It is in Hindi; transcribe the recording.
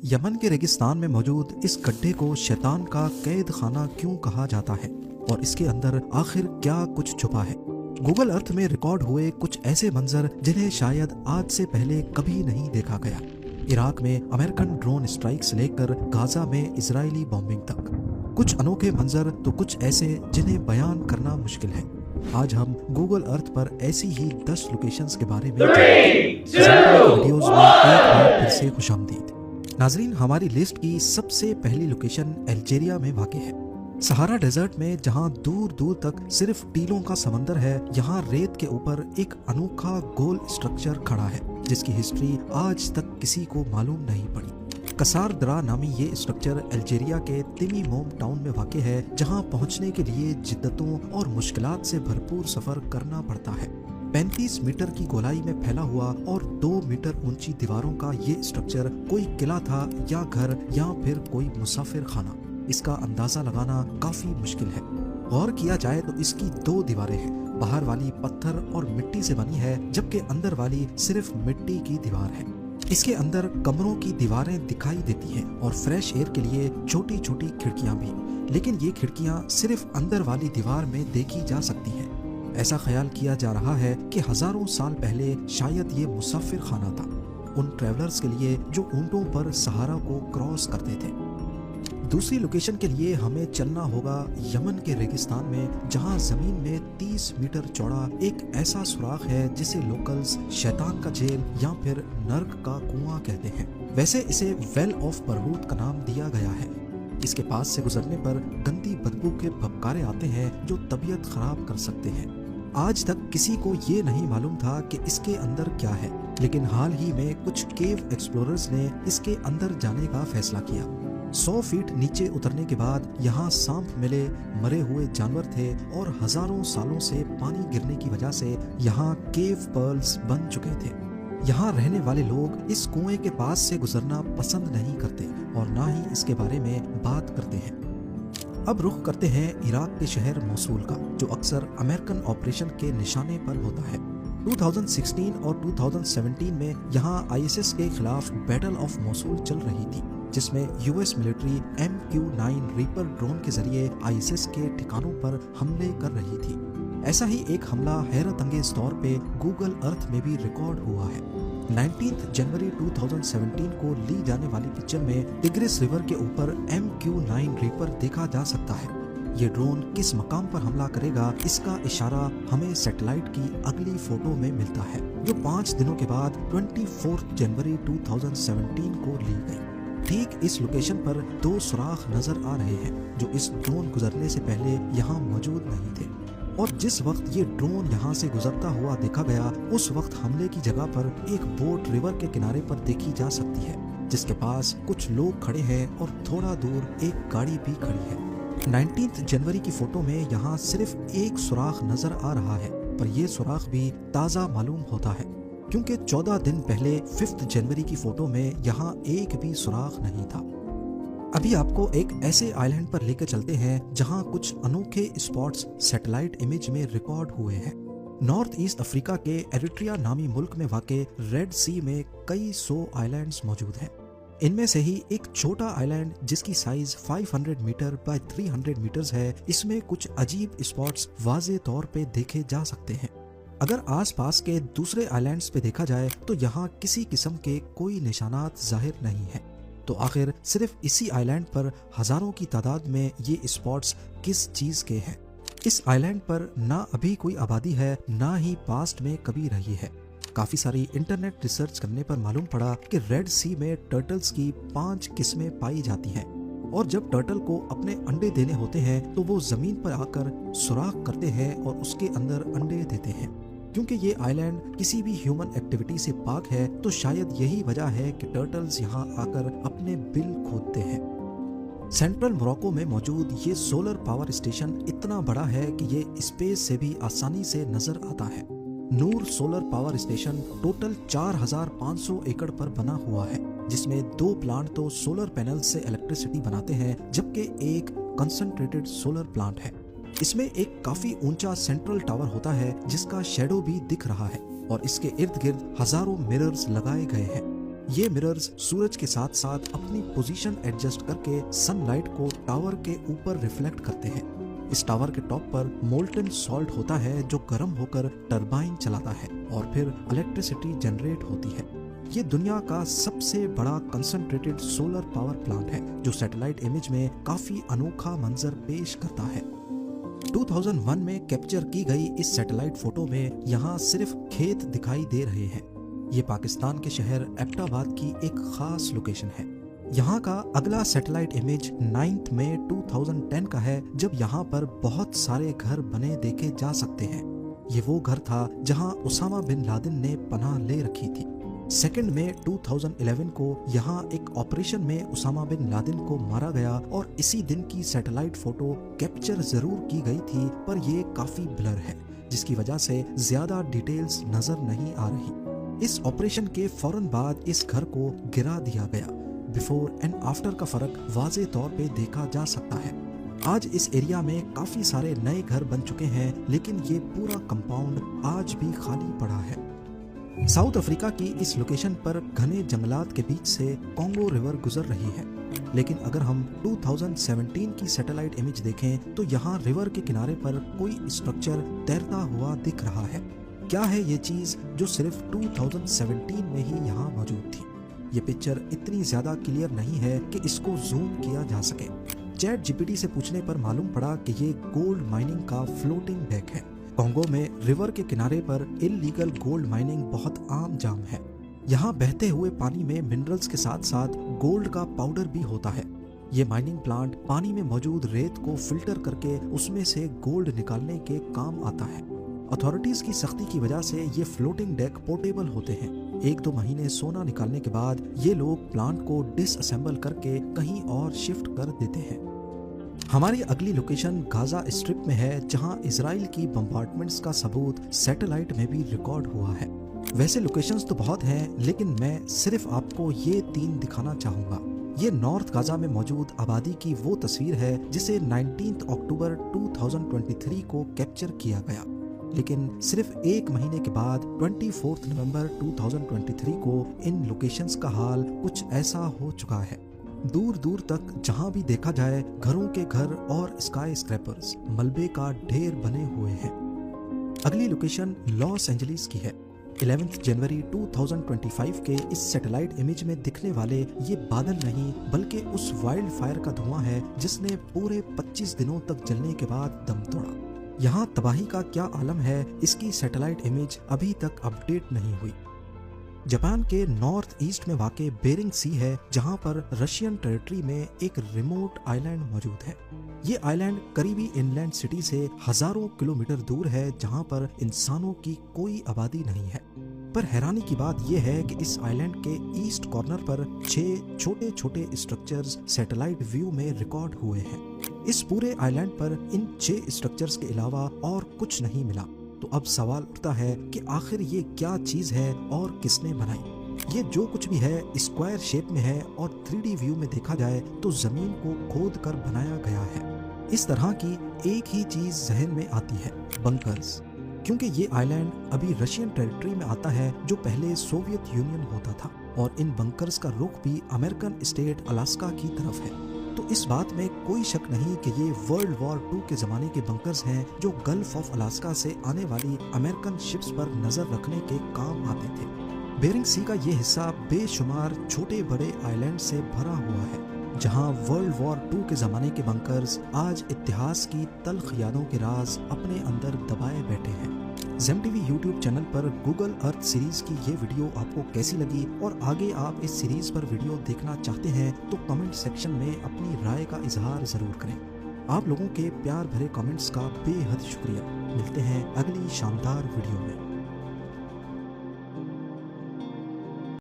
यमन के रेगिस्तान में मौजूद इस गड्ढे को शैतान का कैद खाना क्यों कहा जाता है और इसके अंदर आखिर क्या कुछ छुपा है। गूगल अर्थ में रिकॉर्ड हुए कुछ ऐसे मंजर जिन्हें शायद आज से पहले कभी नहीं देखा गया। इराक में अमेरिकन ड्रोन स्ट्राइक से लेकर गाजा में इजरायली बॉम्बिंग तक कुछ अनोखे मंजर तो कुछ ऐसे जिन्हें बयान करना मुश्किल है। आज हम गूगल अर्थ पर ऐसी ही 10 लोकेशंस के बारे में वीडियोस में एक बार फिर से खुशामदीद। नाजरीन, हमारी लिस्ट की सबसे पहली लोकेशन अल्जीरिया में वाक़ है। सहारा डेजर्ट में जहां दूर दूर तक सिर्फ टीलों का समंदर है, यहां रेत के ऊपर एक अनोखा गोल स्ट्रक्चर खड़ा है जिसकी हिस्ट्री आज तक किसी को मालूम नहीं पड़ी। कसार दरा नामी ये स्ट्रक्चर अल्जीरिया के तिमी मोम टाउन में वाक़ है, जहां पहुंचने के लिए जिद्दतों और मुश्किलात से भरपूर सफर करना पड़ता है। 35 मीटर की गोलाई में फैला हुआ और 2 मीटर ऊंची दीवारों का ये स्ट्रक्चर कोई किला था या घर या फिर कोई मुसाफिर खाना, इसका अंदाजा लगाना काफी मुश्किल है। गौर किया जाए तो इसकी 2 दीवारें हैं। बाहर वाली पत्थर और मिट्टी से बनी है जबकि अंदर वाली सिर्फ मिट्टी की दीवार है। इसके अंदर कमरों की दीवारें दिखाई देती हैं और फ्रेश एयर के लिए छोटी छोटी खिड़कियां भी, लेकिन ये खिड़कियां सिर्फ अंदर वाली दीवार में देखी जा सकती हैं। ऐसा ख्याल किया जा रहा है कि हजारों साल पहले शायद ये मुसाफिर खाना था, उन ट्रैवलर्स के लिए जो ऊंटों पर सहारा को क्रॉस करते थे। दूसरी लोकेशन के लिए हमें चलना होगा यमन के रेगिस्तान में, जहां जमीन में 30 मीटर चौड़ा एक ऐसा सुराख है जिसे लोकल्स शैतान का जेल या फिर नर्क का कुआं कहते हैं। वैसे इसे वेल ऑफ बरहूत का नाम दिया गया है। इसके पास से गुजरने पर गंदी बदबू के भपकारे आते हैं जो तबीयत खराब कर सकते हैं। आज तक किसी को ये नहीं मालूम था कि इसके अंदर क्या है, लेकिन हाल ही में कुछ केव एक्सप्लोरर्स ने इसके अंदर जाने का फैसला किया। 100 फीट नीचे उतरने के बाद यहाँ सांप मिले, मरे हुए जानवर थे और हजारों सालों से पानी गिरने की वजह से यहाँ केव पर्ल्स बन चुके थे। यहाँ रहने वाले लोग इस कुएं के पास से गुजरना पसंद नहीं करते और ना ही इसके बारे में बात करते हैं। अब रुख करते हैं इराक के शहर मोसूल का, जो अक्सर अमेरिकन ऑपरेशन के निशाने पर होता है। 2016 और 2017 में यहाँ ISIS के खिलाफ बैटल ऑफ मोसूल चल रही थी, जिसमें US military MQ-9 reaper drone के जरिए ISIS के ठिकानों पर हमले कर रही थी। ऐसा ही एक हमला हैरत अंगेज तौर पे गूगल अर्थ में भी रिकॉर्ड हुआ है। 19 जनवरी 2017 को ली जाने वाली पिक्चर में टिग्रिस रिवर के ऊपर MQ-9 रीपर देखा जा सकता है। ये ड्रोन किस मकाम पर हमला करेगा, इसका इशारा हमें सैटेलाइट की अगली फोटो में मिलता है, जो 5 दिनों के बाद 24 जनवरी 2017 को ली गई। ठीक इस लोकेशन पर 2 सुराख नजर आ रहे हैं जो इस ड्रोन गुजरने से पहले यहाँ मौजूद नहीं थे, और जिस वक्त ये ड्रोन यहाँ से गुजरता हुआ देखा गया, उस वक्त हमले की जगह पर एक बोट रिवर के किनारे पर देखी जा सकती है, जिसके पास कुछ लोग खड़े हैं और थोड़ा दूर एक गाड़ी भी खड़ी है। 19 जनवरी की फोटो में यहाँ सिर्फ एक सुराख नजर आ रहा है, पर यह सुराख भी ताज़ा मालूम होता है क्योंकि 14 दिन पहले 5 जनवरी की फोटो में यहाँ एक भी सुराख नहीं था। अभी आपको एक ऐसे आइलैंड पर लेकर चलते हैं जहाँ कुछ अनोखे स्पॉट्स सैटेलाइट इमेज में रिकॉर्ड हुए हैं। नॉर्थ ईस्ट अफ्रीका के एरिट्रिया नामी मुल्क में वाक़े रेड सी में कई 100 आइलैंड्स मौजूद हैं। इनमें से ही एक छोटा आइलैंड जिसकी साइज 500 मीटर बाय 300 मीटर्स है, इसमें कुछ अजीब स्पॉट्स वाज़े तौर पे देखे जा सकते हैं। अगर आसपास के दूसरे आइलैंड्स पे देखा जाए तो यहाँ किसी किस्म के कोई निशानात जाहिर नहीं है, तो आखिर सिर्फ इसी आइलैंड पर हजारों की तादाद में ये स्पॉट्स किस चीज के हैं। इस आइलैंड पर ना अभी कोई आबादी है, ना ही पास्ट में कभी रही है। काफी सारी इंटरनेट रिसर्च करने पर मालूम पड़ा कि रेड सी में टर्टल्स की 5 किस्में पाई जाती हैं, और जब टर्टल को अपने अंडे देने होते हैं तो वो जमीन पर आकर सुराख करते हैं और उसके अंदर अंडे देते हैं। क्योंकि ये आइलैंड किसी भी ह्यूमन एक्टिविटी से पाक है, तो शायद यही वजह है कि टर्टल्स यहाँ आकर अपने बिल खोदते हैं। सेंट्रल मोरक्को में मौजूद ये सोलर पावर स्टेशन इतना बड़ा है कि ये स्पेस से भी आसानी से नजर आता है। नूर सोलर पावर स्टेशन टोटल 4500 एकड़ पर बना हुआ है, जिसमें 2 प्लांट तो सोलर पैनल से इलेक्ट्रिसिटी बनाते हैं, जबकि एक कंसंट्रेटेड सोलर प्लांट है। इसमें एक काफी ऊंचा सेंट्रल टावर होता है जिसका शेडो भी दिख रहा है, और इसके इर्द गिर्द हजारों मिरर्स लगाए गए हैं। ये मिरर्स सूरज के साथ साथ अपनी पोजीशन एडजस्ट करके सनलाइट को टावर के ऊपर रिफ्लेक्ट करते हैं। इस टावर के टॉप पर मोल्टन सॉल्ट होता है जो गर्म होकर टरबाइन चलाता है और फिर इलेक्ट्रिसिटी जनरेट होती है। ये दुनिया का सबसे बड़ा कंसंट्रेटेड सोलर पावर प्लांट है जो सैटेलाइट इमेज में काफी अनोखा मंजर पेश करता है। 2001 में कैप्चर की गई इस सैटेलाइट फोटो में यहाँ सिर्फ खेत दिखाई दे रहे हैं। ये पाकिस्तान के शहर एबटाबाद की एक खास लोकेशन है। यहाँ का अगला सैटेलाइट इमेज 9 मई 2010 का है जब यहाँ पर बहुत सारे घर बने देखे जा सकते हैं। ये वो घर था जहाँ उसामा बिन लादेन ने पनाह ले रखी थी। 2 मई 2011 को यहाँ एक ऑपरेशन में उसामा बिन लादेन को मारा गया और इसी दिन की सैटेलाइट फोटो कैप्चर जरूर की गई थी, पर ये काफी ब्लर है जिसकी वजह से ज्यादा डिटेल्स नजर नहीं आ रही। इस ऑपरेशन के फौरन बाद इस घर को गिरा दिया गया। बिफोर एंड आफ्टर का फर्क वाज़े तौर पे देखा जा सकता है। आज इस एरिया में काफी सारे नए घर बन चुके हैं, लेकिन ये पूरा कंपाउंड आज भी खाली पड़ा है। साउथ अफ्रीका की इस लोकेशन पर घने जंगलात के बीच से कॉन्गो रिवर गुजर रही है, लेकिन अगर हम 2017 की सैटेलाइट इमेज देखें तो यहाँ रिवर के किनारे पर कोई स्ट्रक्चर तैरता हुआ दिख रहा है। क्या है ये चीज जो सिर्फ 2017 में ही यहाँ मौजूद थी? ये पिक्चर इतनी ज्यादा क्लियर नहीं है कि इसको जूम किया जा सके। चैट जीपीटी से पूछने पर मालूम पड़ा कि ये गोल्ड माइनिंग का फ्लोटिंग डेक है। कॉन्गो में रिवर के किनारे पर इल्लीगल गोल्ड माइनिंग बहुत आम जाम है। यहाँ बहते हुए पानी में मिनरल्स के साथ साथ गोल्ड का पाउडर भी होता है। ये माइनिंग प्लांट पानी में मौजूद रेत को फिल्टर करके उसमें से गोल्ड निकालने के काम आता है। अथॉरिटीज की सख्ती की वजह से ये फ्लोटिंग डेक पोर्टेबल होते हैं। 1-2 महीने सोना निकालने के बाद ये लोग प्लांट को डिसअसेंबल करके कहीं और शिफ्ट कर देते हैं। हमारी अगली लोकेशन गाजा स्ट्रिप में है, जहां इजराइल की बम्बार्डमेंट्स का सबूत सैटेलाइट में भी रिकॉर्ड हुआ है। वैसे लोकेशंस तो बहुत हैं, लेकिन मैं सिर्फ आपको ये 3 दिखाना चाहूंगा। ये नॉर्थ गाजा में मौजूद आबादी की वो तस्वीर है जिसे 19 अक्टूबर 2023 को कैप्चर किया गया, लेकिन सिर्फ 1 महीने के बाद 24 नवंबर 2023 को इन लोकेशंस का हाल कुछ ऐसा हो चुका है। दूर दूर तक जहां भी देखा जाए घरों के घर और स्काई स्क्रैपर्स मलबे का ढेर बने हुए हैं। अगली लोकेशन लॉस एंजलिस की है। 11 जनवरी 2025 के इस सैटेलाइट इमेज में दिखने वाले ये बादल नहीं बल्कि उस वाइल्ड फायर का धुआं है जिसने पूरे 25 दिनों तक जलने के बाद दम तोड़ा। यहाँ तबाही का क्या आलम है, इसकी सैटेलाइट इमेज अभी तक अपडेट नहीं हुई। जापान के नॉर्थ ईस्ट में वाक़े बेरिंग सी है, जहां पर रशियन टेरिटरी में एक रिमोट आइलैंड मौजूद है। ये आइलैंड करीबी इनलैंड सिटी से हजारों किलोमीटर दूर है, जहां पर इंसानों की कोई आबादी नहीं है। पर हैरानी की बात यह है कि इस आइलैंड के ईस्ट कॉर्नर पर 6 छोटे छोटे स्ट्रक्चर्स सैटेलाइट व्यू में रिकॉर्ड हुए हैं। इस पूरे आइलैंड पर इन 6 स्ट्रक्चर्स के अलावा और कुछ नहीं मिला। तो अब सवाल उठता है कि आखिर ये क्या चीज है और किसने बनाई? ये जो कुछ भी है स्क्वायर शेप में है और 3D व्यू में देखा जाए तो जमीन को खोद कर बनाया गया है। इस तरह की एक ही चीज जहन में आती है, बंकर्स, क्योंकि ये आइलैंड अभी रशियन टेरिटरी में आता है जो पहले सोवियत यूनियन होता था, और इन बंकर्स का रुख भी अमेरिकन स्टेट अलास्का की तरफ है। तो इस बात में कोई शक नहीं कि ये वर्ल्ड वॉर 2 के जमाने के बंकर्स हैं जो गल्फ ऑफ अलास्का से आने वाली अमेरिकन शिप्स पर नजर रखने के काम आते थे। बेरिंग सी का ये हिस्सा बेशुमार छोटे बड़े आइलैंड से भरा हुआ है, जहां वर्ल्ड वॉर 2 के जमाने के बंकर्स आज इतिहास की तल्ख यादों के राज अपने अंदर दबाए बैठे हैं। ज़ेम टीवी यूट्यूब चैनल पर गूगल अर्थ सीरीज की ये वीडियो आपको कैसी लगी और आगे आप इस सीरीज पर वीडियो देखना चाहते हैं तो कमेंट सेक्शन में अपनी राय का इजहार जरूर करें। आप लोगों के प्यार भरे कमेंट्स का बेहद शुक्रिया। मिलते हैं अगली शानदार वीडियो में।